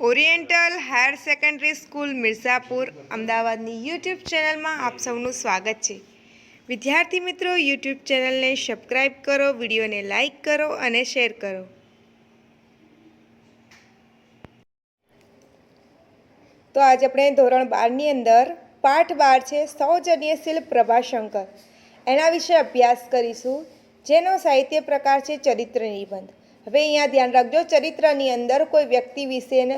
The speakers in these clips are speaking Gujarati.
Oriental higher secondary school Mirzapur અમદાવાદની યુટ્યુબ ચેનલમાં આપ સૌનું સ્વાગત છે. વિદ્યાર્થી મિત્રો, યુટ્યુબ ચેનલને સબસ્ક્રાઈબ કરો, વિડીયોને લાઈક કરો અને શેર કરો. તો આજે આપણે ધોરણ 12ની અંદર પાઠ 12 છે સૌજન્યશીલ પ્રભાશંકર, એના વિશે અભ્યાસ કરીશું, જેનો સાહિત્ય પ્રકાર છે ચરિત્ર નિબંધ. હવે અહીંયા ધ્યાન રાખજો, ચરિત્રની અંદર કોઈ વ્યક્તિ વિશેને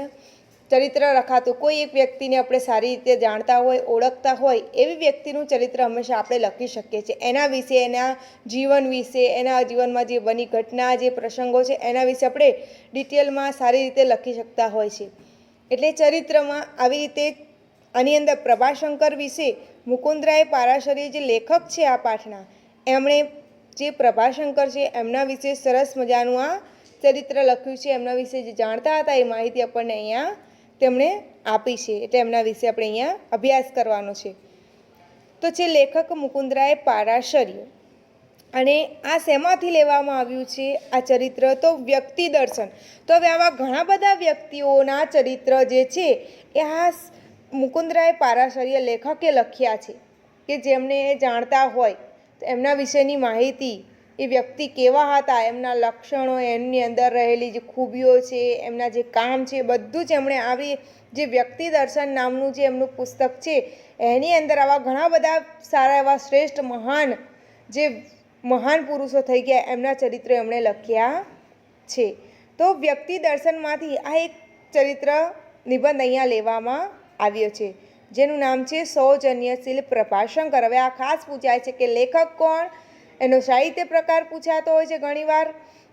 ચરિત્ર રખાતું, કોઈ એક વ્યક્તિને આપણે સારી રીતે જાણતા હોય, ઓળખતા હોય એવી વ્યક્તિનું ચરિત્ર હંમેશા આપણે લખી શકીએ છીએ. એના વિશે, એના જીવન વિશે, એના જીવનમાં જે બની ઘટના, જે પ્રસંગો છે એના વિશે આપણે ડિટેલમાં સારી રીતે લખી શકતા હોય છે. એટલે ચરિત્રમાં આવી રીતે આની અંદર પ્રભાશંકર વિશે મુકુંદરાય પારાશરીય જે લેખક છે આ પાઠના, એમણે જે પ્રભાશંકર છે એમના વિશે સરસ મજાનું આ ચરિત્ર લખ્યું છે. એમના વિશે જે જાણતા હતા એ માહિતી આપણને અહીંયા તેમણે આપી છે, એટલે એમના વિશે આપણે અહીંયા અભ્યાસ કરવાનો છે. તો છે લેખક મુકુંદરાય પારાશરીય. અને આ શેમાંથી લેવામાં આવ્યું છે આ ચરિત્ર? તો વ્યક્તિ દર્શન. તો હવે આવા ઘણા બધા વ્યક્તિઓના ચરિત્ર જે છે એ આ મુકુંદરાય પારાશરીય લેખકે લખ્યા છે, કે જેમને જાણતા હોય તો એમના વિશેની માહિતી, એ વ્યક્તિ કેવા હતા, એમના લક્ષણો, એમની અંદર રહેલી જે ખૂબીઓ છે, એમના જે કામ છે, બધું જ એમણે આવી જે વ્યક્તિ દર્શન નામનું જે એમનું પુસ્તક છે એની અંદર આવા ઘણા બધા સારા એવા શ્રેષ્ઠ મહાન પુરુષો થઈ ગયા એમના ચરિત્ર એમણે લખ્યા છે. તો વ્યક્તિ દર્શનમાંથી આ એક ચરિત્ર નિબંધ અહીંયા લેવામાં આવ્યો છે, જેનું નામ છે સૌજન્યશીલ પ્રભાશંકર. હવે આ ખાસ પૂછાય છે કે લેખક કોણ, એનો સાહિત્ય પ્રકાર પૂછાતો હોય છે ઘણીવાર,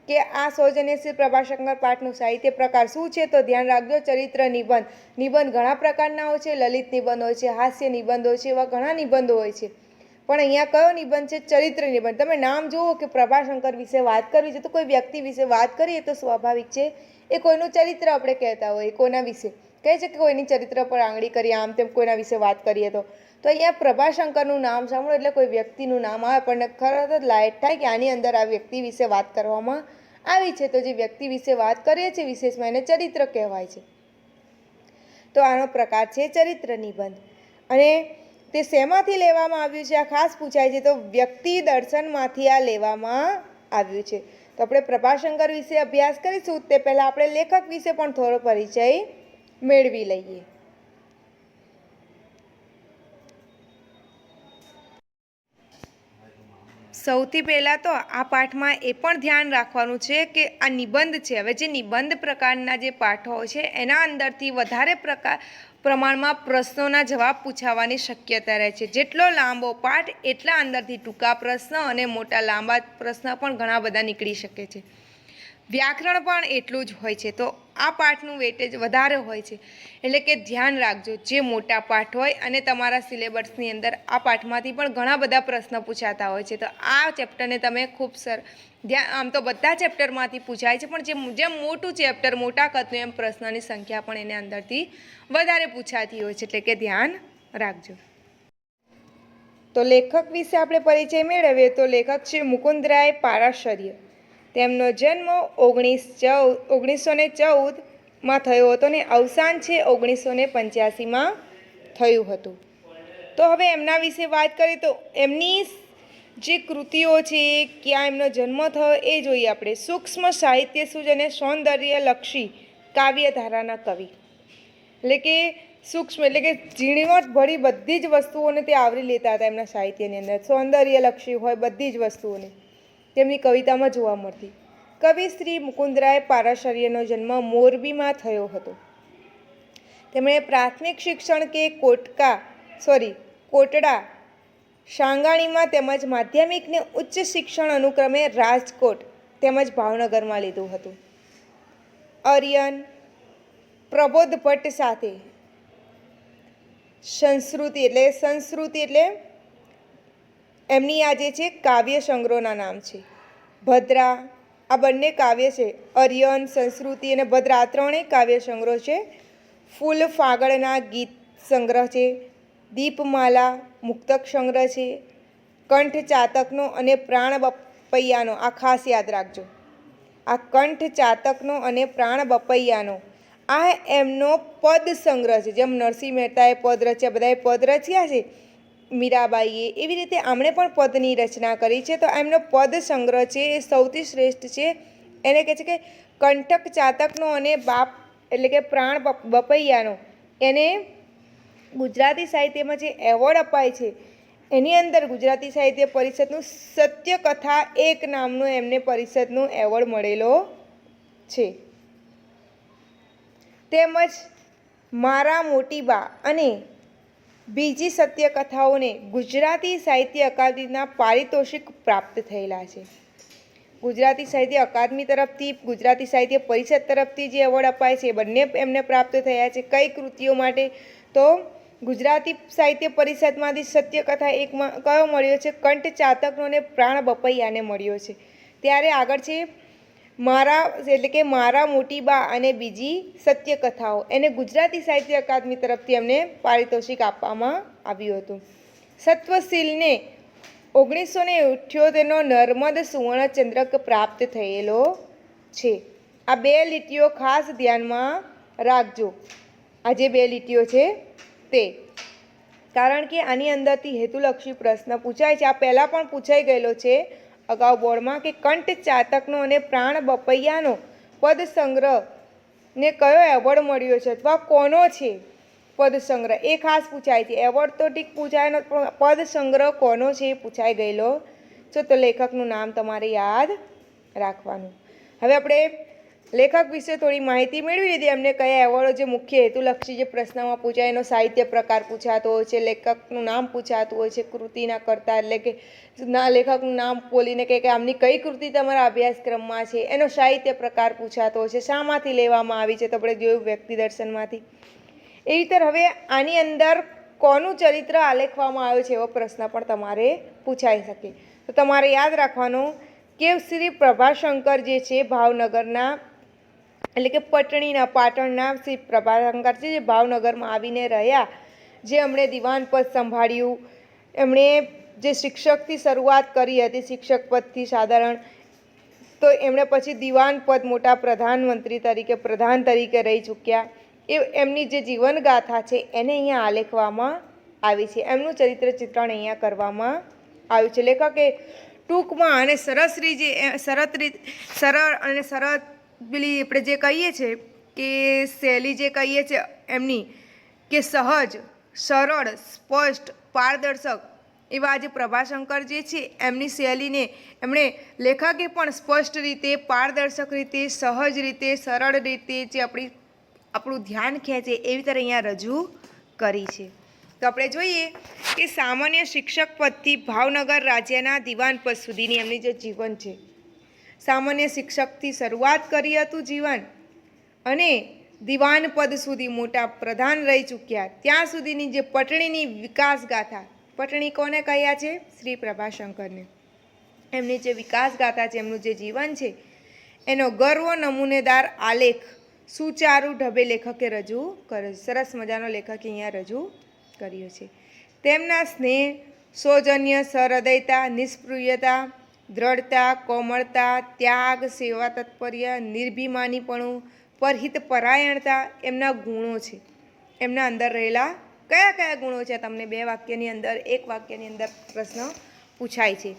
કે આ સૌજન્યશીલ પ્રભાશંકર પાઠનું સાહિત્ય પ્રકાર શું છે? તો ધ્યાન રાખજો, ચરિત્ર નિબંધ. નિબંધ ઘણા પ્રકારના હોય છે, લલિત નિબંધ હોય છે, હાસ્ય નિબંધ હોય છે, એવા ઘણા નિબંધો હોય છે. પણ અહીંયા કયો નિબંધ છે? ચરિત્ર નિબંધ. તમે નામ જુઓ કે પ્રભાશંકર વિશે વાત કરવી છે, તો કોઈ વ્યક્તિ વિશે વાત કરીએ તો સ્વાભાવિક છે એ કોઈનું ચરિત્ર આપણે કહેતા હોઈએ, કોઈના વિશે કહે છે કે કોઈની ચરિત્ર પર આંગળી કરી આમ તેમ કોઈના વિશે વાત કરીએ તો અહીંયા પ્રભાશંકરનું નામ સાંભળો એટલે કોઈ વ્યક્તિનું નામ આવે, આપણને ખરેખર લાયક થાય કે આની અંદર આ વ્યક્તિ વિશે વાત કરવામાં આવી છે. તો જે વ્યક્તિ વિશે વાત કરીએ છીએ વિશેષમાં એને ચરિત્ર કહેવાય છે. તો આનો પ્રકાર છે ચરિત્ર નિબંધ. અને તે શેમાંથી લેવામાં આવ્યું છે આ ખાસ પૂછાય છે, તો વ્યક્તિ દર્શનમાંથી આ લેવામાં આવ્યું છે. તો આપણે પ્રભાશંકર વિશે અભ્યાસ કરીશું તે પહેલાં આપણે લેખક વિશે પણ થોડો પરિચય મેળવી લઈએ. સૌથી પહેલાં તો આ પાઠમાં એ પણ ધ્યાન રાખવાનું છે કે આ નિબંધ છે. હવે જે નિબંધ પ્રકારના જે પાઠો છે એના અંદરથી વધારે પ્રમાણમાં પ્રશ્નોના જવાબ પૂછાવાની શક્યતા રહે છે. જેટલો લાંબો પાઠ એટલા અંદરથી ટૂંકા પ્રશ્ન અને મોટા લાંબા પ્રશ્ન પણ ઘણા બધા નીકળી શકે છે. વ્યાકરણ પણ એટલું જ હોય છે. તો આ પાઠનું વેટેજ વધારે હોય છે, એટલે કે ધ્યાન રાખજો, જે મોટા પાઠ હોય અને તમારા સિલેબસની અંદર આ પાઠમાંથી પણ ઘણા બધા પ્રશ્ન પૂછાતા હોય છે. તો આ ચેપ્ટરને તમે ખૂબ આમ તો બધા ચેપ્ટરમાંથી પૂછાય છે, પણ જેમ મોટું ચેપ્ટર, મોટા કદનું, એમ પ્રશ્નની સંખ્યા પણ એને અંદરથી વધારે પૂછાતી હોય છે, એટલે કે ધ્યાન રાખજો. તો લેખક વિશે આપણે પરિચય મેળવીએ તો લેખક છે મુકુંદરાય પારાશરીય. તેમનો જન્મ 1914માં થયો હતો અને અવસાન છે 1985માં થયું હતું. તો હવે એમના વિશે વાત કરીએ તો એમની જે કૃતિઓ છે, ક્યાં એમનો જન્મ થયો એ જોઈએ આપણે. સૂક્ષ્મ સાહિત્ય સૂજ અને સૌંદર્યલક્ષી કાવ્યધારાના કવિ, એટલે કે સૂક્ષ્મ એટલે કે ઝીણવટ ભરી બધી જ વસ્તુઓને તે આવરી લેતા હતા એમના સાહિત્યની અંદર. સૌંદર્યલક્ષી હોય બધી જ વસ્તુઓને તેમની કવિતામાં જોવા મળતી. કવિ શ્રી મુકુંદરાય પારાશરીયનો જન્મ મોરબીમાં થયો હતો. તેમણે પ્રાથમિક શિક્ષણ કે કોટડા, સાંગાણીમાં તેમજ માધ્યમિકને ઉચ્ચ શિક્ષણ અનુક્રમે રાજકોટ તેમજ ભાવનગરમાં લીધું હતું. આર્યન પ્રબોધ ભટ્ટ સાથે સંસ્કૃતિ એટલે એમની આ જે છે કાવ્ય સંગ્રહોના નામ છે. ભદ્રા, આ બંને કાવ્ય છે. આર્યન, સંસ્કૃતિ અને ભદ્રા, આ ત્રણેય કાવ્ય સંગ્રહ છે. ફૂલ ફાગળના ગીત સંગ્રહ છે. દીપમાલા મુક્તક સંગ્રહ છે. કંઠ ચાતકનો અને પ્રાણ બપૈયાનો, આ ખાસ યાદ રાખજો, આ કંઠ ચાતકનો અને પ્રાણ બપૈયાનો આ એમનો પદ સંગ્રહ છે. જેમ નરસિંહ મહેતાએ પદ રચ્યા, બધાએ પદ રચ્યા છે, મીરાબાઈએ, એવી રીતે આમણે પણ પદની રચના કરી છે. તો એમનો પદ સંગ્રહ છે એ સૌથી શ્રેષ્ઠ છે. એને કહે છે કે કંટક ચાતકનો અને બાપ એટલે કે પ્રાણ બપૈયાનો એને ગુજરાતી સાહિત્યમાં જે એવોર્ડ અપાય છે એની અંદર ગુજરાતી સાહિત્ય પરિષદનું સત્યકથા એક નામનો એમને પરિષદનો એવોર્ડ મળેલો છે. તેમજ મારા મોટી બા અને બીજી સત્યકથાઓને ગુજરાતી સાહિત્ય અકાદમીના પારિતોષિક પ્રાપ્ત થયેલા છે. ગુજરાતી સાહિત્ય અકાદમી તરફથી, ગુજરાતી સાહિત્ય પરિષદ તરફથી જે એવોર્ડ અપાય છે એ બંને એમને પ્રાપ્ત થયા છે. કઈ કૃતિઓ માટે? તો ગુજરાતી સાહિત્ય પરિષદમાંથી સત્યકથા એકમાં કયો મળ્યો છે? કંઠ ચાતકનો અને પ્રાણ બપૈયાને મળ્યો છે. ત્યારે આગળ છે મારા એટલે કે મારા મોટી બા અને બીજી સત્યકથાઓ, એને ગુજરાતી સાહિત્ય અકાદમી તરફથી એમને પારિતોષિક આપવામાં આવ્યું હતું. સત્વશીલને 1978નો નર્મદ સુવર્ણચંદ્રક પ્રાપ્ત થયેલો છે. આ બે લીટીઓ ખાસ ધ્યાનમાં રાખજો. આ જે બે લીટીઓ છે તે, કારણ કે આની અંદરથી હેતુલક્ષી પ્રશ્ન પૂછાય છે. આ પહેલાં પણ પૂછાઈ ગયેલો છે અગાઉ બોર્ડમાં કે કંઠ ચાતકનો અને પ્રાણ બપૈયાનો પદ સંગ્રહને કયો એવોર્ડ મળ્યો છે અથવા કોનો છે પદ સંગ્રહ, એ ખાસ પૂછાય છે. એવોર્ડ તો ઠીક પૂછાય નથી, પણ પદ સંગ્રહ કોનો છે એ પૂછાઈ ગયેલો છે. તો લેખકનું નામ તમારે યાદ રાખવાનું. હવે આપણે લેખક વિશે થોડી માહિતી મેળવી લીધી. એમને કયા એવોર્ડો જે મુખ્ય હેતુલક્ષી જે પ્રશ્નમાં પૂછાય એનો સાહિત્ય પ્રકાર પૂછાતો હોય છે, લેખકનું નામ પૂછાતું હોય છે, કૃતિના કર્તા એટલે કે લેખકનું નામ બોલીને કે આમની કઈ કૃતિ તમારા અભ્યાસક્રમમાં છે, એનો સાહિત્ય પ્રકાર પૂછાતો હોય છે, શામાંથી લેવામાં આવી છે, તો આપણે જોયું વ્યક્તિ દર્શનમાંથી. એવી રીતે હવે આની અંદર કોનું ચરિત્ર આલેખવામાં આવ્યું છે એવો પ્રશ્ન પણ તમારે પૂછાઈ શકે. તો તમારે યાદ રાખવાનું કે શ્રી પ્રભાશંકર જે છે ભાવનગરના એટલે કે પાટણના શ્રી પ્રભાશંકર છે જે ભાવનગરમાં આવીને રહ્યા, જે એમણે દિવાન પદ સંભાળ્યું, એમણે જે શિક્ષકથી શરૂઆત કરી હતી, શિક્ષક પદથી સાધારણ, તો એમણે પછી દિવાન પદ મોટા પ્રધાનમંત્રી તરીકે પ્રધાન તરીકે રહી ચૂક્યા. એ એમની જે જીવનગાથા છે એને અહીંયા આલેખવામાં આવી છે. એમનું ચરિત્ર ચિત્રણ અહીંયા કરવામાં આવ્યું છે. લેખકે ટૂંકમાં અને સરળ અને સરળ પેલી આપણે જે કહીએ છીએ કે શૈલી જે કહીએ છીએ એમની કે સહજ, સરળ, સ્પષ્ટ, પારદર્શક એવા જે પ્રભાશંકર જે છે એમની શૈલીને એમણે લેખકે પણ સ્પષ્ટ રીતે, પારદર્શક રીતે, સહજ રીતે, સરળ રીતે જે આપણું ધ્યાન ખેંચે એવી રીતે અહીંયા રજૂ કરી છે. તો આપણે જોઈએ કે સામાન્ય શિક્ષક પદથી ભાવનગર રાજ્યના દિવાન પદ સુધીની એમની જે જીવન છે, સામાન્ય શિક્ષકથી શરૂઆત કરી હતું જીવન અને દિવાન પદ સુધી મોટા પ્રધાન રહી ચૂક્યા ત્યાં સુધીની જે પટણીની વિકાસ ગાથા, પટણી કોને કહ્યા છે? શ્રી પ્રભાશંકરને. એમની જે વિકાસ ગાથા છે, એમનું જે જીવન છે એનો ગર્વ નમૂનેદાર આલેખ સુચારુ ઢબે લેખકે રજૂ કર્યો છે. સરસ મજાનો લેખકે અહીંયા રજૂ કર્યો છે. તેમના સ્નેહ, સૌજન્ય, સહૃદયતા, નિષ્પૃહ્યતા, દ્રઢતા, કોમળતા, ત્યાગ, સેવા તત્પર્ય, નિર્ભિમાનીપણું, પરહિત પરાયણતા એમના ગુણો છે. એમના અંદર રહેલા કયા કયા ગુણો છે તમને બે વાક્યની અંદર, એક વાક્યની અંદર પ્રશ્ન પૂછાય છે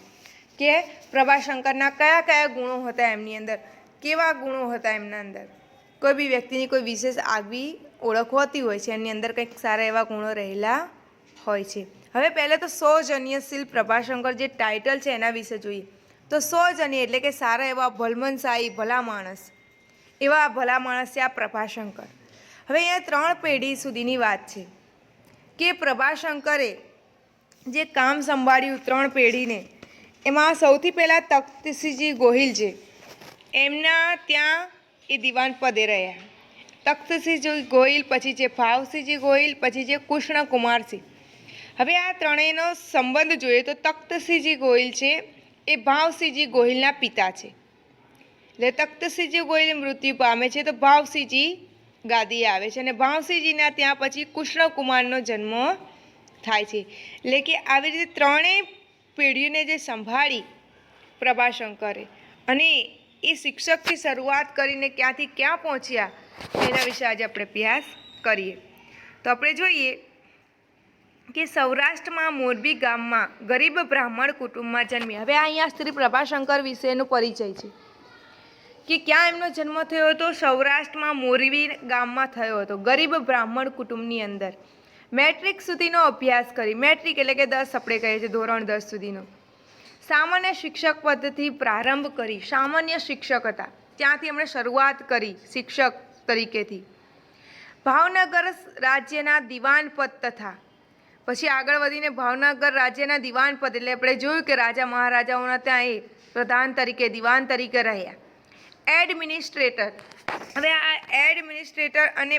કે પ્રભાશંકરના કયા કયા ગુણો હતા એમની અંદર, કેવા ગુણો હતા એમના અંદર. કોઈ બી વ્યક્તિની કોઈ વિશેષ આગવી ઓળખ હોતી હોય છે, એની અંદર કંઈક સારા એવા ગુણો રહેલા હોય છે. હવે પહેલાં તો સૌજન્યશીલ પ્રભાશંકર જે ટાઇટલ છે એના વિશે જોઈએ. તો સૌજન્ય એટલે કે સારા એવા ભલમનસાઈ, ભલા માણસ, એવા ભલા માણસ છે આ પ્રભાશંકર. હવે અહીંયા 3 પેઢી સુધીની વાત છે કે પ્રભાશંકરે જે કામ સંભાળ્યું 3 પેઢીને, એમાં સૌથી પહેલાં તખ્તસિંહજી ગોહિલ છે, એમના ત્યાં એ દિવાન પદે રહ્યા. તખ્તસિંહજી ગોહિલ, પછી છે ભાવસિંહજી ગોહિલ, પછી છે કૃષ્ણકુમારસિંહ. હવે આ ત્રણેયનો સંબંધ જોઈએ તો તખ્તસિંહજી ગોહિલ છે એ ભાવસિંહજી ગોહિલના પિતા છે. એટલે તખ્તસિંહજી ગોહિલ મૃત્યુ પામે છે તો ભાવસિંહજી ગાદીએ આવે છે અને ભાવસિંહજીના ત્યાં પછી કૃષ્ણકુમારનો જન્મ થાય છે. એટલે કે આવી રીતે 3 પેઢીઓને જે સંભાળી પ્રભાશંકરે અને એ શિક્ષકથી શરૂઆત કરીને ક્યાંથી ક્યાં પહોંચ્યા એના વિશે આજે આપણે અભ્યાસ કરીએ. તો આપણે જોઈએ કે સૌરાષ્ટ્રમાં મોરબી ગામમાં ગરીબ બ્રાહ્મણ કુટુંબમાં જન્મી. હવે અહીંયા શ્રી પ્રભાશંકર વિશેનો પરિચય છે કે ક્યાં એમનો જન્મ થયો હતો. સૌરાષ્ટ્રમાં મોરબી ગામમાં થયો હતો, ગરીબ બ્રાહ્મણ કુટુંબની અંદર. મેટ્રિક સુધીનો અભ્યાસ કરી. મેટ્રિક એટલે કે 10 આપણે કહીએ છીએ, ધોરણ 10 સુધીનો. સામાન્ય શિક્ષક પદ્ધતિ પ્રારંભ કરી. સામાન્ય શિક્ષક હતા, ત્યાંથી એમણે શરૂઆત કરી શિક્ષક તરીકેથી. ભાવનગર રાજ્યના દિવાન પદ તથા પછી આગળ વધીને ભાવનગર રાજ્યના દિવાન પદ એટલે આપણે જોયું કે રાજા મહારાજાઓના ત્યાં એ પ્રધાન તરીકે દિવાન તરીકે રહ્યા. એડમિનિસ્ટ્રેટર. હવે આ એડમિનિસ્ટ્રેટર અને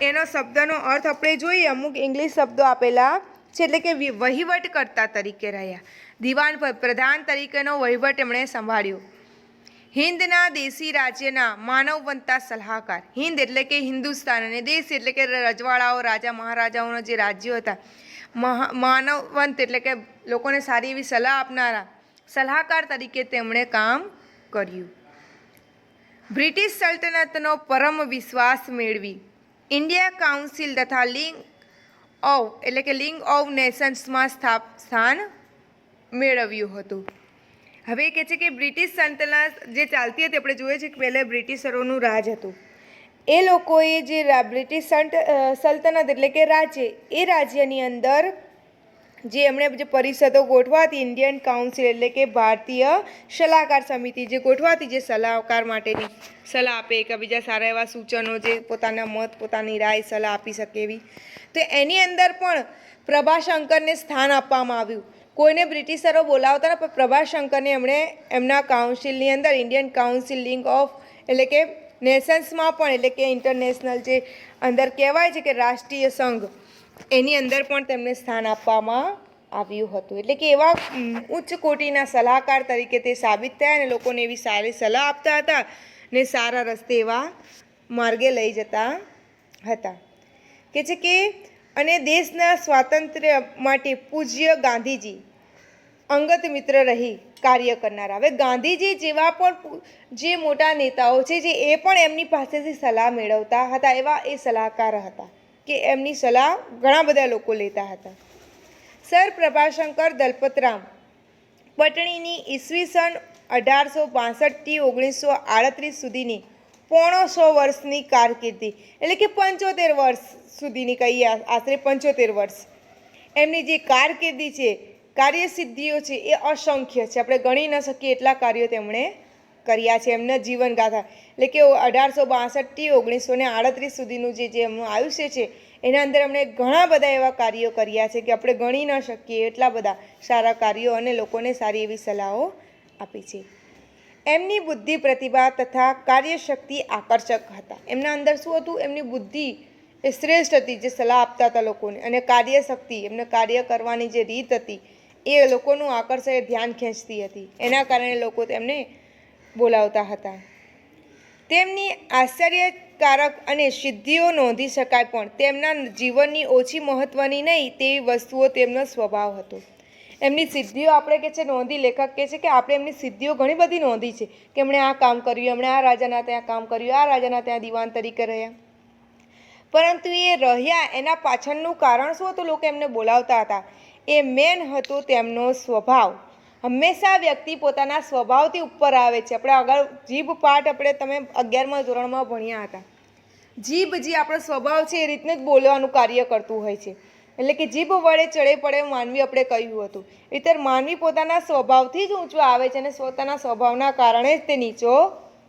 એનો શબ્દનો અર્થ આપણે જોઈએ, અમુક ઇંગ્લિશ શબ્દો આપેલા છે, એટલે કે વહીવટકર્તા તરીકે રહ્યા. દિવાન પદ પ્રધાન તરીકેનો વહીવટ એમણે સંભાળ્યો. હિંદના દેશી રાજ્યના માનવવંતા સલાહકાર. હિંદ એટલે કે હિન્દુસ્તાન અને દેશ એટલે કે રજવાડાઓ, રાજા મહારાજાઓના જે રાજ્યો હતા. માનવવંત એટલે કે લોકોને સારી એવી સલાહ આપનારા સલાહકાર તરીકે તેમણે કામ કર્યું. બ્રિટિશ સલ્તનતનો પરમ વિશ્વાસ મેળવી ઇન્ડિયા કાઉન્સિલ તથા લીગ ઓફ નેશન્સમાં સ્થાન મેળવ્યું હતું. હવે કહે છે કે બ્રિટિશ સલ્તનત જે ચાલતી હતી, આપણે જોઈએ છીએ કે પહેલાં બ્રિટિશરોનું રાજ હતું. એ લોકોએ જે બ્રિટિશ સલ્તનત એટલે કે રાજ્ય, એ રાજ્યની અંદર જે એમણે જે પરિષદો ગોઠવાતી, ઇન્ડિયન કાઉન્સિલ એટલે કે ભારતીય સલાહકાર સમિતિ જે ગોઠવાતી, જે સલાહકાર માટેની સલાહ આપે, એકબીજા સારા એવા સૂચનો, જે પોતાના મત, પોતાની રાય, સલાહ આપી શકે એવી. તો એની અંદર પણ પ્રભાશંકરને સ્થાન આપવામાં આવ્યું. કોઈને બ્રિટિશરો બોલાવતા ને, પણ પ્રભાશંકરને એમણે એમના કાઉન્સિલની અંદર, ઇન્ડિયન કાઉન્સિલ લીગ ઓફ એટલે કે નેશન્સમાં પણ, એટલે કે ઇન્ટરનેશનલ જે અંદર કહેવાય છે કે રાષ્ટ્રીય સંઘ, એની અંદર પણ તેમને સ્થાન આપવામાં આવ્યું હતું. એટલે કે એવા ઉચ્ચ કોટીના સલાહકાર તરીકે તે સાબિત થયા અને લોકોને એવી સારી સલાહ આપતા હતા ને સારા રસ્તે એવા માર્ગે લઈ જતા હતા. કે છે કે અને દેશના સ્વાતંત્ર્ય માટે પૂજ્ય ગાંધીજી અંગત મિત્ર રહી કાર્ય કરનારા. હવે ગાંધીજી જેવા પણ જે મોટા નેતાઓ છે, જે એ પણ એમની પાસેથી સલાહ મેળવતા હતા, એવા એ સલાહકાર હતા કે એમની સલાહ ઘણા બધા લોકો લેતા હતા. સર પ્રભાશંકર દલપતરામ પટણીની ઈસવીસન 1862થી 1938 સુધીની 100 વર્ષની કારકિર્દી, એટલે કે 75 વર્ષ સુધીની કહીએ, આશરે 75 વર્ષ એમની જે કારકિર્દી છે, કાર્યસિદ્ધિઓ છે, એ અસંખ્ય છે. આપણે ગણી ન શકીએ એટલા કાર્યો તેમણે કર્યા છે. એમના જીવનગાથા એટલે કે 1862થી 1938 સુધીનું જે એમનું આયુષ્ય છે, એના અંદર એમણે ઘણા બધા એવા કાર્યો કર્યા છે કે આપણે ગણી ન શકીએ એટલા બધા સારા કાર્યો અને લોકોને સારી એવી સલાહો આપી છે. એમની બુદ્ધિ, પ્રતિભા તથા કાર્યશક્તિ આકર્ષક હતા. એમના અંદર શું હતું? એમની બુદ્ધિ એ શ્રેષ્ઠ હતી, જે સલાહ આપતા હતા લોકોને, અને કાર્યશક્તિ, એમને કાર્ય કરવાની જે રીત હતી એ લોકોનું આકર્ષણ, ધ્યાન ખેંચતી હતી. એના કારણે લોકો તેમને બોલાવતા હતા. તેમની આશ્ચર્યકારક અને સિદ્ધિઓ નોંધી શકાય, પણ તેમના જીવનની ઓછી મહત્ત્વની નહીં તેવી વસ્તુઓ તેમનો સ્વભાવ હતો. એમની સિદ્ધિઓ આપણે કે છે નોંધી, લેખક કહે છે કે આપણે એમની સિદ્ધિઓ ઘણી બધી નોંધી છે કે એમણે આ કામ કર્યું, એમણે આ રાજાના ત્યાં કામ કર્યું, આ રાજાના ત્યાં દિવાન તરીકે રહ્યા. પરંતુ એ રહ્યા એના પાછળનું કારણ શું હતું? લોકો એમને બોલાવતા હતા. એ મેન હતો તેમનો સ્વભાવ. હંમેશા વ્યક્તિ પોતાના સ્વભાવથી ઉપર આવે છે. આપણે આગળ જીભ પાઠ આપણે તમે 11મા ધોરણમાં ભણ્યા હતા. જીભ જે આપણો સ્વભાવ છે એ રીતનું જ બોલવાનું કાર્ય કરતું હોય છે. એટલે કે જીભ વડે ચડે પડે માનવી આપણે કહ્યું હતું. એટલે માનવી પોતાના સ્વભાવથી જ ઊંચો આવે છે અને પોતાના સ્વભાવના કારણે જ તે નીચો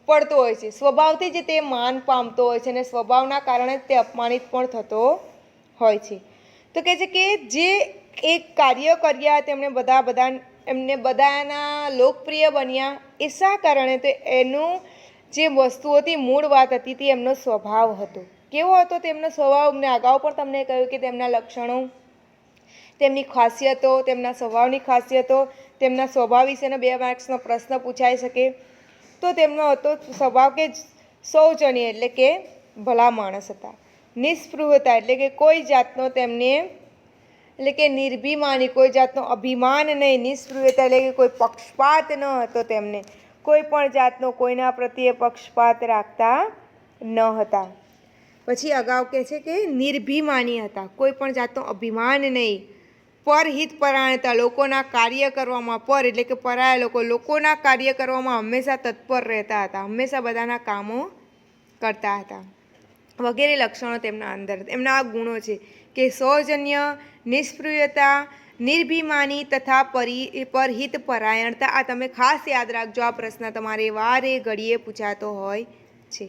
પડતો હોય છે. સ્વભાવથી જ તે માન પામતો હોય છે અને સ્વભાવના કારણે જ તે અપમાનિત પણ થતો હોય છે. તો કહે છે કે જે એક કાર્ય કર્યા તેમણે એમને બધાના લોકપ્રિય બન્યા. એ શા કારણે? તો એનું જે વસ્તુઓથી મૂળ વાત હતી તે એમનો સ્વભાવ હતો. કેવો હતો તેમનો સ્વભાવ? મેં અગાઉ પણ તમને કહ્યું કે તેમના લક્ષણો, તેમની ખાસિયતો, તેમના સ્વભાવની ખાસિયતો, તેમના સ્વભાવ વિશેનો 2 માર્ક્સનો પ્રશ્ન પૂછાઈ શકે. તો તેમનો હતો સ્વભાવ કે શૌચનીય એટલે કે ભલા માણસ હતા. નિસ્પૃહતા એટલે કે કોઈ જાતનો તેમને એટલે કે નિર્ભિમાની, કોઈ જાતનો અભિમાન નહીં. નિસ્પૃહતા એટલે કે કોઈ પક્ષપાત ન હતો તેમને. કોઈ પણ જાતનો કોઈના પ્રત્યે પક્ષપાત રાખતા ન હતા. પછી અગાઉ કહે છે કે નિર્ભિમાની હતા, કોઈ પણ જાતનું અભિમાન નહીં. પરહિત પરાયણતા, લોકોના કાર્ય કરવામાં, પર એટલે કે પરાયા લોકોના કાર્ય કરવામાં હંમેશા તત્પર રહેતા હતા, હંમેશા બધાના કામો કરતા હતા વગેરે લક્ષણો તેમના અંદર. એમના આ ગુણો છે કે સૌજન્ય, નિષ્પૃયતા, નિર્ભિમાની તથા પરહિત પરાયણતા. આ તમે ખાસ યાદ રાખજો, આ પ્રશ્ન તમારે વારે ઘડીએ પૂછાતો હોય છે.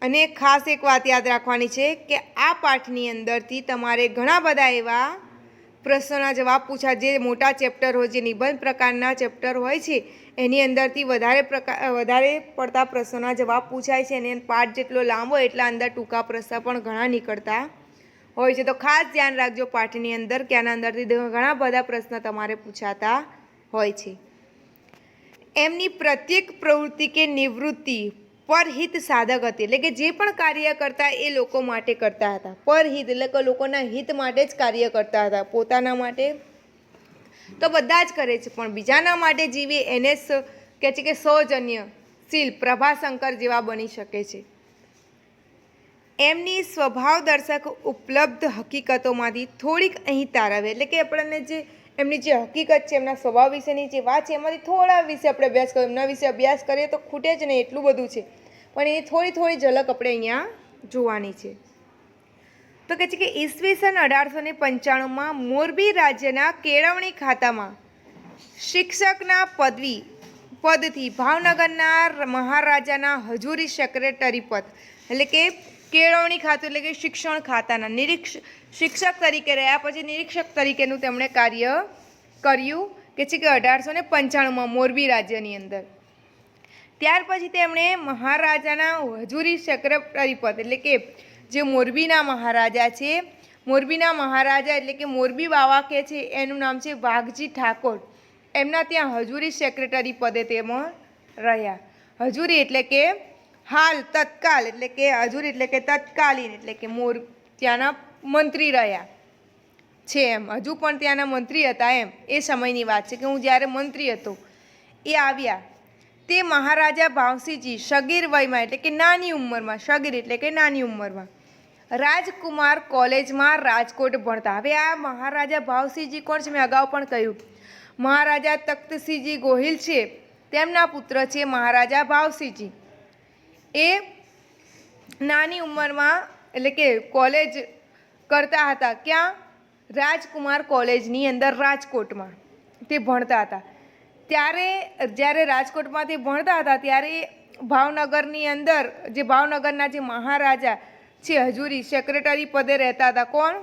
અને ખાસ એક વાત યાદ રાખવાની છે કે આ પાઠની અંદરથી તમારે ઘણા બધા એવા પ્રશ્નોના જવાબ પૂછા, જે મોટા ચેપ્ટર હોય, જે નિબંધ પ્રકારના ચેપ્ટર હોય છે, એની અંદરથી વધારે પડતા પ્રશ્નોના જવાબ પૂછાય છે. અને પાઠ જેટલો લાંબો એટલા અંદર ટૂંકા પ્રશ્ન પણ ઘણા નીકળતા હોય છે. તો ખાસ ધ્યાન રાખજો પાઠની અંદર કે આના અંદરથી ઘણા બધા પ્રશ્ન તમારે પૂછાતા હોય છે. એમની પ્રત્યેક પ્રવૃત્તિ કે નિવૃત્તિ પરહિત સાધક હતી, એટલે કે જે પણ કાર્ય કરતા એ લોકો માટે કરતા હતા. પરહિત એટલે કે લોકોના હિત માટે જ કાર્ય કરતા હતા. પોતાના માટે તો બધા જ કરે છે, પણ બીજાના માટે જીવે એને કહે છે કે સૌજન્યશીલ પ્રભાશંકર જેવા બની શકે છે. એમની સ્વભાવ દર્શક ઉપલબ્ધ હકીકતોમાંથી થોડીક અહીં તારવે, એટલે કે આપણને જે એમની જે હકીકત છે, એમના સ્વભાવ વિશેની જે વાત છે, એમાંથી થોડા વિશે આપણે અભ્યાસ કરીએ. એમના વિશે અભ્યાસ કરીએ તો ખૂટે જ નહીં, એટલું બધું છે, પણ એ થોડી ઝલક આપણે અહીંયા જોવાની છે. તો કહે છે કે ઈસવીસન 1895માં મોરબી રાજ્યના કેળવણી ખાતામાં શિક્ષકના પદથી ભાવનગરના મહારાજાના હજુરી સેક્રેટરી પદ, એટલે કે કેળવણી ખાતું એટલે કે શિક્ષણ ખાતાના શિક્ષક તરીકે રહ્યા. પછી નિરીક્ષક તરીકેનું તેમણે કાર્ય કર્યું કે છે કે 1895માં મોરબી રાજ્યની અંદર. ત્યાર પછી તેમણે મહારાજાના હજુરી સેક્રેટરી પદ, એટલે કે જે મોરબીના મહારાજા છે, મોરબીના મહારાજા એટલે કે મોરબી બાવા કે છે, એનું નામ છે વાઘજી ઠાકોર. એમના ત્યાં હજુરી સેક્રેટરી પદે તેમાં રહ્યા. હજુરી એટલે કે હાલ, તત્કાલ એટલે કે હજુરી એટલે કે તત્કાલીન, એટલે કે ત્યાંના મંત્રી રહ્યા છે એમ. હજુ પણ ત્યાંના મંત્રી હતા એમ. એ સમયની વાત છે કે હું જ્યારે મંત્રી હતો એ આવ્યા. તે મહારાજા ભાવસિંહજી સગીર વયમાં એટલે કે નાની ઉંમરમાં, સગીર એટલે કે નાની ઉંમરમાં રાજકુમાર કોલેજમાં રાજકોટ ભણતા. હવે આ મહારાજા ભાવસિંહજી કોણ છે? મેં અગાઉ પણ કહ્યું, મહારાજા તખ્તસિંહજી ગોહિલ છે, તેમના પુત્ર છે મહારાજા ભાવસિંહજી. એ નાની ઉંમરમાં એટલે કે કોલેજ કરતા હતા. ક્યાં? રાજકુમાર કોલેજની અંદર રાજકોટમાં તે ભણતા હતા. જ્યારે રાજકોટમાં તે ભણતા હતા ત્યારે ભાવનગરની અંદર જે ભાવનગરના જે મહારાજા છે હજુરી સેક્રેટરી પદે રહેતા હતા. કોણ?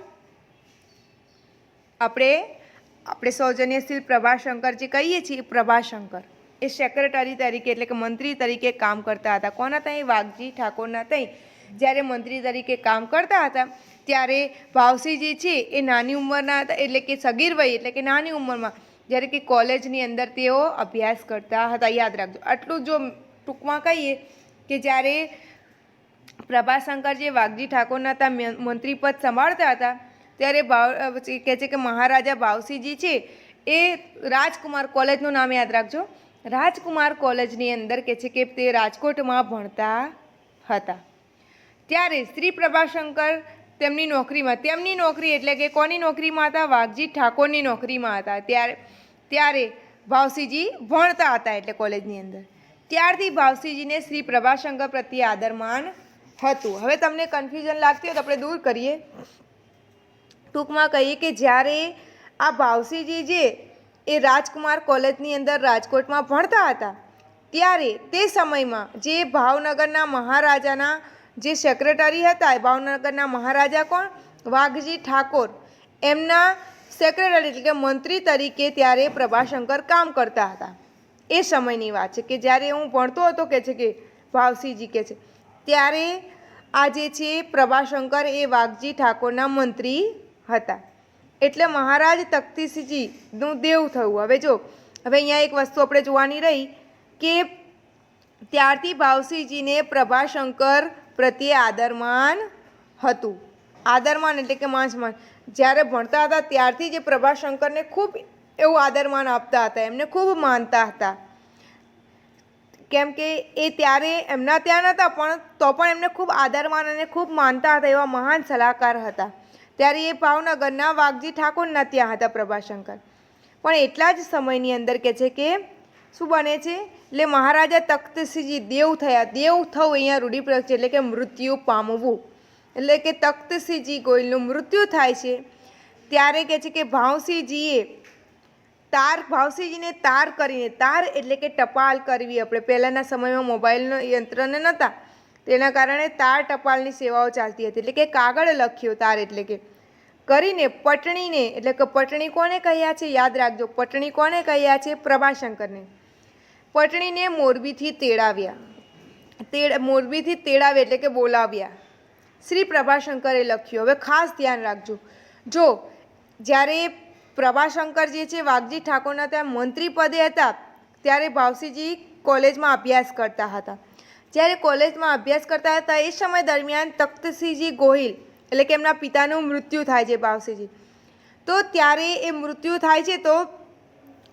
આપણે સૌજન્યશીલ પ્રભાશંકર જે કહીએ છીએ, પ્રભાશંકર એ સેક્રેટરી તરીકે એટલે કે મંત્રી તરીકે કામ કરતા હતા. કોના ત્યાં? વાઘજી ઠાકોરના ત્યાં જ્યારે મંત્રી તરીકે કામ કરતા હતા ત્યારે ભાવસિંહજી છે એ નાની ઉંમરના હતા, એટલે કે સગીર વય એટલે કે નાની ઉંમરમાં, જ્યારે કે કોલેજની અંદર તેઓ અભ્યાસ કરતા હતા. યાદ રાખજો આટલું. જો ટૂંકમાં કહીએ કે જ્યારે પ્રભાશંકર જે વાઘજી ઠાકોરના હતા મંત્રી પદ સંભાળતા હતા ત્યારે કહે છે કે મહારાજા ભાવસિંહજી છે એ રાજકુમાર કોલેજનું નામ યાદ રાખજો, રાજકુમાર કોલેજની અંદર કહે છે કે તે રાજકોટમાં ભણતા હતા. ત્યારે શ્રી પ્રભાશંકર તેમની નોકરી એટલે કે કોની નોકરીમાં હતા? વાઘજી ઠાકોરની નોકરીમાં હતા. ત્યારે ભાવસિંહજી ભણતા હતા એટલે કોલેજની અંદર. ત્યારથી ભાવસિંહજીને શ્રી પ્રભાશંકર પ્રત્યે આદરમાન હતું. હવે તમને કન્ફ્યુઝન લાગતી હોય તો આપણે દૂર કરીએ. ટૂંકમાં કહીએ કે જ્યારે આ ભાવસિંહજી જે એ રાજકુમાર કોલેજની અંદર રાજકોટમાં ભણતા હતા ત્યારે તે સમયમાં જે ભાવનગરના મહારાજાના જે સેક્રેટરી હતા, ભાવનગરના મહારાજા કોણ? વાઘજી ઠાકોર. એમના સેક્રેટરી એટલે કે મંત્રી તરીકે ત્યારે પ્રભાશંકર કામ કરતા હતા. એ સમયની વાત છે કે જ્યારે હું ભણતો હતો કે છે કે ભાવસિંહજી કે છે ત્યારે આ જે છે પ્રભાશંકર એ વાઘજી ઠાકોરના મંત્રી હતા. એટલે મહારાજ તખ્તસિંહજીનું દેવ થયું. હવે અહીંયા એક વસ્તુ આપણે જોવાની રહી કે ત્યારથી ભાવસિંહજીને પ્રભાશંકર પ્રત્યે આદરમાન હતું. આદરમાન એટલે કે માન. જ્યારે ભણતા હતા ત્યારથી જે પ્રભાશંકરને ખૂબ એવું આદરમાન આપતા હતા, એમને ખૂબ માનતા હતા. કેમ કે એ ત્યારે એમના ત્યાં નહોતા, પણ તો પણ એમને ખૂબ આદરમાન અને ખૂબ માનતા હતા, એવા મહાન સલાહકાર હતા. ત્યારે એ ભાવનગરના વાઘજી ઠાકોરના ત્યાં હતા પ્રભાશંકર. પણ એટલા જ સમયની અંદર કહે છે કે શું બને છે, એટલે મહારાજા તખ્તસિંહજી દેવ થયા. દેવ થવું અહીંયા રૂઢિપ્રયોગ છે, એટલે કે મૃત્યુ પામવું. એટલે કે તખ્તસિંહજી ગોહિલનું મૃત્યુ થાય છે ત્યારે કહે છે કે ભાવસિંહજીને તાર કરીને, તાર એટલે કે ટપાલ કરવી. આપણે પહેલાંના સમયમાં મોબાઈલનો યંત્રને નહોતા, તેના કારણે તાર ટપાલની સેવાઓ ચાલતી હતી. એટલે કે કાગળ લખ્યો તાર એટલે કે કરીને પટણીને, એટલે કે પટણી કોને કહ્યા છે યાદ રાખજો, પટણી કોને કહ્યા છે? પ્રભાશંકરને. પટણીને મોરબીથી તેડાવ્યા. મોરબીથી તેડાવ્યા એટલે કે બોલાવ્યા શ્રી પ્રભાશંકરે લખ્યું. હવે ખાસ ધ્યાન રાખજો, જો જ્યારે પ્રભાશંકર જે છે વાઘજી ઠાકોરના ત્યાં મંત્રી પદે હતા ત્યારે ભાવસિંહજી કોલેજમાં અભ્યાસ કરતા હતા. જ્યારે કોલેજમાં અભ્યાસ કરતા હતા એ સમય દરમિયાન તખ્તસિંહજી ગોહિલ એટલે કે એમના પિતાનું મૃત્યુ થાય છે ભાવસિંહજી. તો ત્યારે એ મૃત્યુ થાય છે તો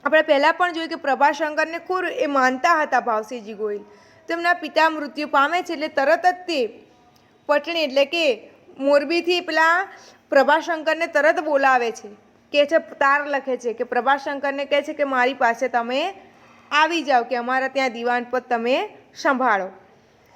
આપણે પહેલાં પણ જોયું કે પ્રભાશંકરને ખૂબ એ માનતા હતા ભાવસિંહજી ગોહિલ. તો એમના પિતા મૃત્યુ પામે છે એટલે તરત જ તે પટણી એટલે કે મોરબીથી પેલા પ્રભાશંકરને તરત બોલાવે છે, કે છે તાર લખે છે કે પ્રભાશંકરને કહે છે કે મારી પાસે તમે આવી જાઓ, કે અમારા ત્યાં દિવાન પદ તમે સંભાળો.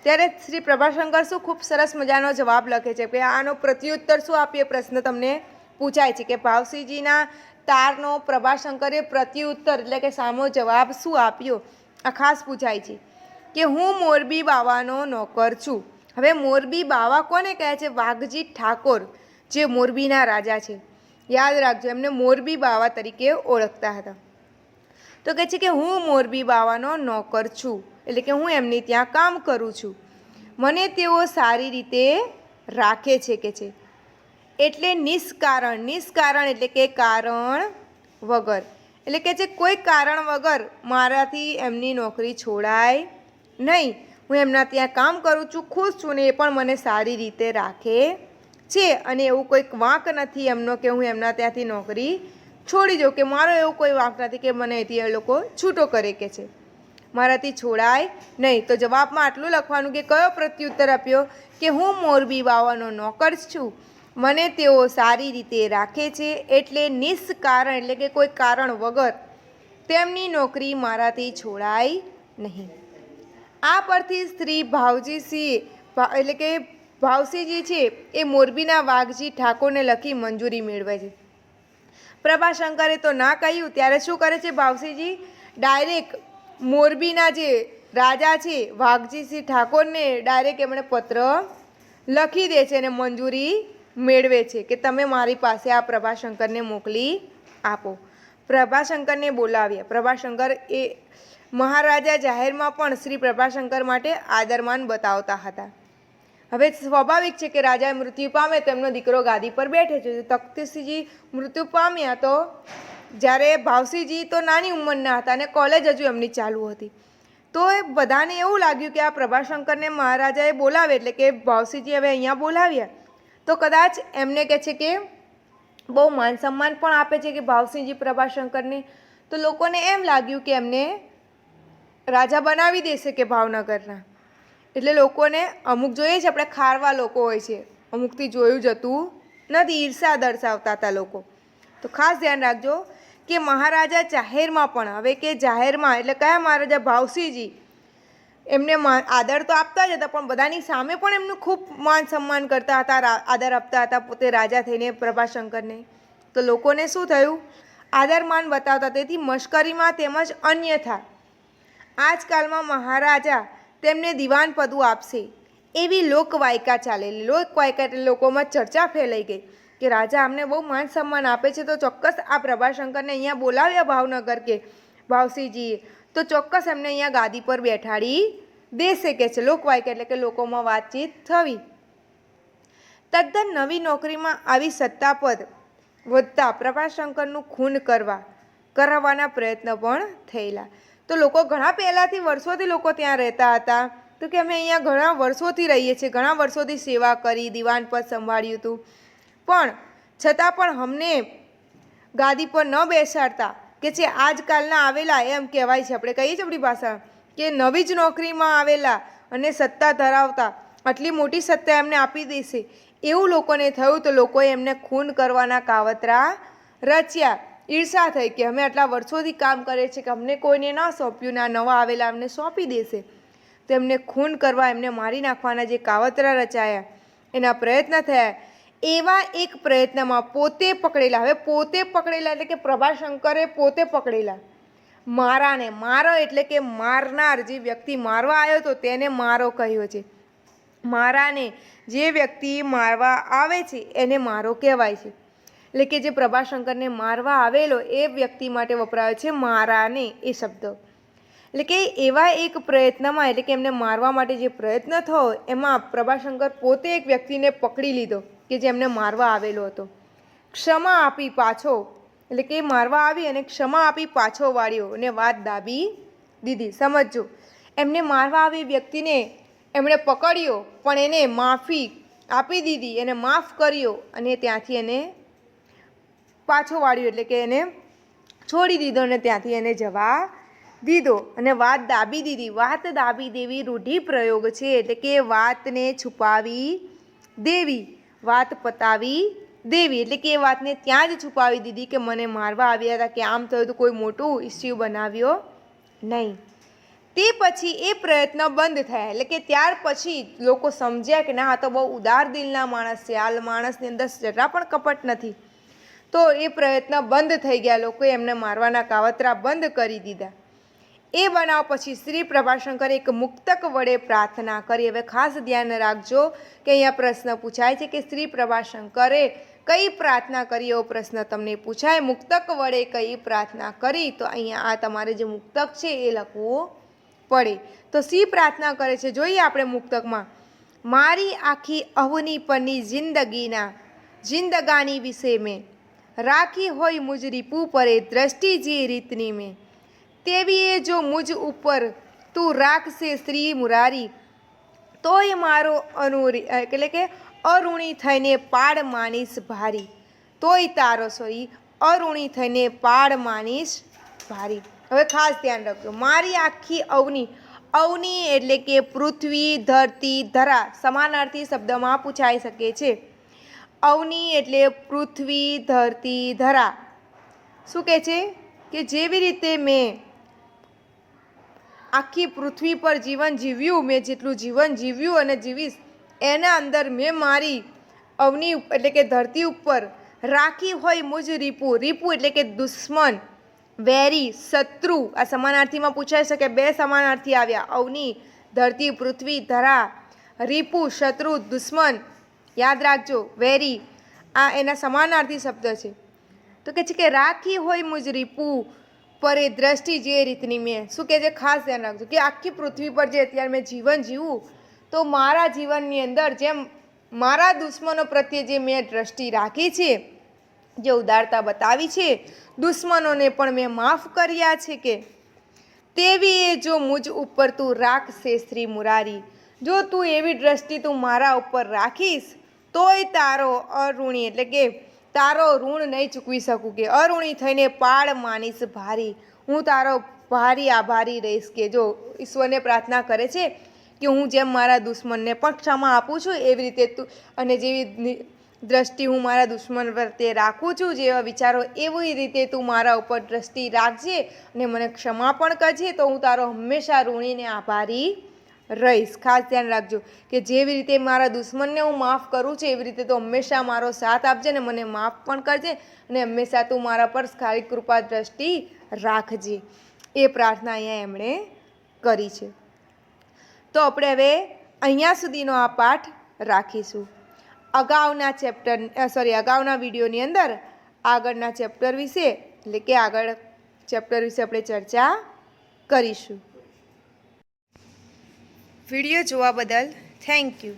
ત્યારે શ્રી પ્રભાશંકર શું ખૂબ સરસ મજાનો જવાબ લખે છે કે આનો પ્રત્યુત્તર શું આપીએ, પ્રશ્ન તમને પૂછાય છે કે ભાવસિંહજીના તારનો પ્રભાશંકરે પ્રત્યુત્તર એટલે કે સામો જવાબ શું આપ્યો, આ ખાસ પૂછાય છે કે હું મોરબી બાવાનો નોકર છું. હવે મોરબી બાવા કોને કહે છે? વાઘજી ઠાકોર, જે મોરબીના રાજા છે. યાદ રાખજો, એમને મોરબી બાવા તરીકે ઓળખતા હતા. તો કહે છે કે હું મોરબી બાવાનો નોકર છું, એટલે કે હું એમની ત્યાં કામ કરું છું. મને તેઓ સારી રીતે રાખે છે કે છે, એટલે નિષ્કારણ એટલે કે કારણ વગર, એટલે કે છે કોઈ કારણ વગર મારાથી એમની નોકરી છોડાય નહીં. હું એમના ત્યાં કામ કરું છું, ખુશ છું ને એ પણ મને સારી રીતે રાખે છે. અને એવું કોઈક વાંક નથી એમનો કે હું એમના ત્યાંથી નોકરી છોડી દઉં, કે મારો એવો કોઈ વાંક નથી કે મને અહીંથી એ લોકો છૂટો કરે કે છે, મારાથી છોડાય નહીં. તો જવાબમાં આટલું લખવાનું કે કયો પ્રત્યુત્તર આપ્યો કે હું મોરબી બાવાનો નોકર છું, મને તેઓ સારી રીતે રાખે છે, એટલે નિષ્કારણ એટલે કે કોઈ કારણ વગર તેમની નોકરી મારાથી છોડાય નહીં. આ પરથી શ્રી ભાવજીસિંહ એટલે કે ભાવસિંહજી છે એ મોરબીના વાઘજી ઠાકોરને લખી મંજૂરી મેળવે છે. પ્રભાશંકરે તો ના કહ્યું ત્યારે શું કરે છે ભાવસિંહજી? ડાયરેક્ટ મોરબીના જે રાજા છે વાઘજીસિંહ ઠાકોરને ડાયરેક્ટ એમણે પત્ર લખી દે છે અને મંજૂરી મેળવે છે કે તમે મારી પાસે આ પ્રભાશંકરને મોકલી આપો. પ્રભાશંકરને બોલાવ્યા. પ્રભાશંકર એ મહારાજા જાહેરમાં પણ શ્રી પ્રભાશંકર માટે આદરમાન બતાવતા હતા. હવે સ્વાભાવિક છે કે રાજા મૃત્યુ પામે તો એમનો દીકરો ગાદી પર બેઠે છે. તખ્તસિંહજી મૃત્યુ પામ્યા તો જ્યારે ભાવસિંહજી તો નાની ઉંમરના હતા અને કોલેજ હજુ એમની ચાલુ હતી, તો એ બધાને એવું લાગ્યું કે આ પ્રભાશંકરને મહારાજાએ બોલાવે, એટલે કે ભાવસિંહજી હવે અહીંયા બોલાવ્યા તો કદાચ એમને કહે છે કે બહુ માન સન્માન પણ આપે છે કે ભાવસિંહજી પ્રભાશંકરને. તો લોકોને એમ લાગ્યું કે એમને રાજા બનાવી દેશે કે ભાવનગરના. એટલે લોકોને અમુક જોઈએ છે આપણે ખારવા લોકો હોય છે, અમુકથી જોયું જતું નથી, ઈર્ષા દર્શાવતા હતા લોકો. તો ખાસ ધ્યાન રાખજો કે મહારાજા જાહેરમાં પણ, હવે કે જાહેરમાં એટલે કયા મહારાજા? ભાવસિંહજી. એમને આદર તો આપતા જ હતા પણ બધાની સામે પણ એમનું ખૂબ માન સન્માન કરતા હતા, આદર આપતા હતા પોતે રાજા થઈને પ્રભાશંકરને. તો લોકોને શું થયું? આદર માન બતાવતા. તેથી મશ્કરીમાં તેમજ અન્યથા આજકાલમાં મહારાજા તેમને દિવાન પદું આપશે એવી લોકવાયકા ચાલેલી. લોકવાયકા એટલે લોકોમાં ચર્ચા ફેલાઈ ગઈ કે રાજા અમને બહુ માન સન્માન આપે છે, તો ચોક્કસ આ પ્રભાશંકરને અહીંયા બોલાવ્યા ભાવનગર કે ભાવસિંહજીએ, તો ચોક્કસ એમને અહીંયા ગાદી પર બેઠાડી દેશે કે છે. લોકવાયકા એટલે કે લોકોમાં વાતચીત થવી. તદ્દન નવી નોકરીમાં આવી સત્તાપદ વધતા પ્રભાશંકરનું ખૂન કરાવવાના પ્રયત્ન પણ થયેલા. તો લોકો ઘણા પહેલાંથી વર્ષોથી લોકો ત્યાં રહેતા હતા, તો કે અમે અહીંયા ઘણા વર્ષોથી રહીએ છીએ, ઘણા વર્ષોથી સેવા કરી, દિવાન પદ સંભાળ્યું હતું, પણ છતાં પણ અમને ગાદી પર ન બેસાડતા કે છે આજકાલના આવેલા, એમ કહેવાય છે, આપણે કહીએ છીએ આપણી ભાષા કે નવી જ નોકરીમાં આવેલા અને સત્તા ધરાવતા આટલી મોટી સત્તા એમને આપી દેશે એવું લોકોને થયું, તો લોકોએ એમને ખૂન કરવાના કાવતરા રચ્યા. ઈર્ષા થઈ કે અમે આટલા વર્ષોથી કામ કરીએ છીએ કે અમને કોઈને ના સોંપ્યું ને આ નવા આવેલા અમને સોંપી દેશે, તો એમને ખૂન કરવા, એમને મારી નાખવાના જે કાવતરા રચાયા, એના પ્રયત્ન થયા. એવા એક પ્રયત્નમાં પોતે પકડેલા, હવે પોતે પકડેલા એટલે કે પ્રભાશંકરે પોતે પકડેલા મારાને, મારો એટલે કે મારનાર, જે વ્યક્તિ મારવા આવ્યો હતો તેને મારો કહ્યો છે. મારાને, જે વ્યક્તિ મારવા આવે છે એને મારો કહેવાય છે. એટલે કે જે પ્રભાશંકરને મારવા આવેલો એ વ્યક્તિ માટે વપરાયો છે મારાને એ શબ્દ. એટલે કે એવા એક પ્રયત્નમાં, એટલે કે એમને મારવા માટે જે પ્રયત્ન થયો એમાં પ્રભાશંકર પોતે એક વ્યક્તિને પકડી લીધો કે જે એમને મારવા આવેલો હતો. ક્ષમા આપી પાછો, એટલે કે મારવા આવી અને ક્ષમા આપી પાછો વાળ્યો અને વાત દાબી દીધી. સમજો, એમને મારવા આવી વ્યક્તિને એમણે પકડ્યો પણ એને માફી આપી દીધી, એને માફ કર્યો અને ત્યાંથી એને પાછો વાળ્યો, એટલે કે એને છોડી દીધો અને ત્યાંથી એને જવા દીધો અને વાત દાબી દીધી. વાત દાબી દેવી રૂઢિપ્રયોગ છે, એટલે કે વાતને છુપાવી દેવી, વાત પતાવી દેવી, એટલે કે એ વાતને ત્યાં જ છુપાવી દીધી કે મને મારવા આવ્યા હતા કે આમ થયું તો કોઈ મોટું ઇસ્યુ બનાવ્યો નહીં. તે પછી એ પ્રયત્ન બંધ થયા, એટલે કે ત્યાર પછી લોકો સમજ્યા કે ના આ તો બહુ ઉદાર દિલના માણસ છે, આ માણસની અંદર જરા પણ કપટ નથી. તો એ પ્રયત્ન બંધ થઈ ગયા, લોકોએ એમને મારવાના કાવતરા બંધ કરી દીધા. એ બનાવ પછી શ્રી પ્રભાશંકરે એક મુક્તક વડે પ્રાર્થના કરી. હવે ખાસ ધ્યાન રાખજો કે અહીંયા પ્રશ્ન પૂછાય છે કે શ્રી પ્રભાશંકરે કઈ પ્રાર્થના કરી, એવો પ્રશ્ન તમને પૂછાય. મુક્તક વડે કઈ પ્રાર્થના કરી, તો અહીંયા આ તમારે જે મુક્તક છે એ લખવું પડે. તો સી પ્રાર્થના કરે છે જોઈએ આપણે મુક્તકમાં. મારી આખી અવની પરની જિંદગાની વિશે મેં રાખી હોય મુજ રીપુ પરે દ્રષ્ટિ જે રીતની મેં, તેવી એ જો મુજ ઉપર તું રાખશે શ્રી મુરારી, તોય મારો એટલે કે અરુણી થઈને પાડ માનીશ ભારી, તોય તારો અરુણી થઈને પાડ માનીશ ભારી. હવે ખાસ ધ્યાન રાખજો, મારી આખી અવની, અવની એટલે કે પૃથ્વી, ધરતી, ધરા સમાનાર્થી શબ્દમાં પૂછાઈ શકે છે. અવની એટલે પૃથ્વી, ધરતી, ધરા. શું કહે છે કે જેવી રીતે મેં આખી પૃથ્વી પર જીવન જીવ્યું, મેં જેટલું જીવન જીવ્યું અને જીવીશ એના અંદર મેં મારી અવની એટલે કે ધરતી ઉપર રાખી હોય મુજ રીપુ, રીપુ એટલે કે દુશ્મન, વેરી, શત્રુ, આ સમાનાર્થીમાં પૂછાઈ શકે, બે સમાનાર્થી આવ્યા, અવની, ધરતી, પૃથ્વી, ધરા, રીપુ, શત્રુ, દુશ્મન. યાદ રાખજો, વેરી આ એના સમાનાર્થી શબ્દ છે. તો કહે છે કે રાખી હોય મુજ રીપુ પરે દ્રષ્ટિ જે રીતની મેં. શું કહે છે, ખાસ ધ્યાન રાખજો કે આખી પૃથ્વી પર જે અત્યારે મેં જીવન જીવું, તો મારા જીવનની અંદર જેમ મારા દુશ્મનો પ્રત્યે જે મેં દ્રષ્ટિ રાખી છે, જે ઉદારતા બતાવી છે, દુશ્મનોને પણ મેં માફ કર્યા છે, કે તેવી એ જો મુજ ઉપર તું રાખશે શ્રી મુરારી, જો તું એવી દ્રષ્ટિ તું મારા ઉપર રાખીશ તોય તારો અઋણી એટલે કે તારો ઋણ નહીં ચૂકવી શકું, કે અઋણી થઈને પાડ માનીશ ભારી, હું તારો ભારી આભારી રહીશ. કે જો ઈશ્વરને પ્રાર્થના કરે છે કે હું જેમ મારા દુશ્મનને પણ ક્ષમા આપું છું એવી રીતે તું, અને જેવી દ્રષ્ટિ હું મારા દુશ્મન પ્રત્યે રાખું છું, જેવા વિચારો એવી રીતે તું મારા ઉપર દ્રષ્ટિ રાખજે અને મને ક્ષમા પણ કરજે, તો હું તારો હંમેશા ઋણીને આભારી રહીશ. ખાસ ધ્યાન રાખજો કે જેવી રીતે મારા દુશ્મનને હું માફ કરું છું એવી રીતે તો હંમેશા મારો સાથ આપજે ને મને માફ પણ કરજે, અને હંમેશા તું મારા પર ખાલી કૃપા દ્રષ્ટિ રાખજે. એ પ્રાર્થના અહીંયા એમણે કરી છે. તો આપણે હવે અહીંયા સુધીનો આ પાઠ રાખીશું. અગાઉના વિડીયોની અંદર આગળના ચેપ્ટર વિશે એટલે કે આગળ ચેપ્ટર વિશે આપણે ચર્ચા કરીશું. વિડીયો જોવા બદલ થેન્ક યુ.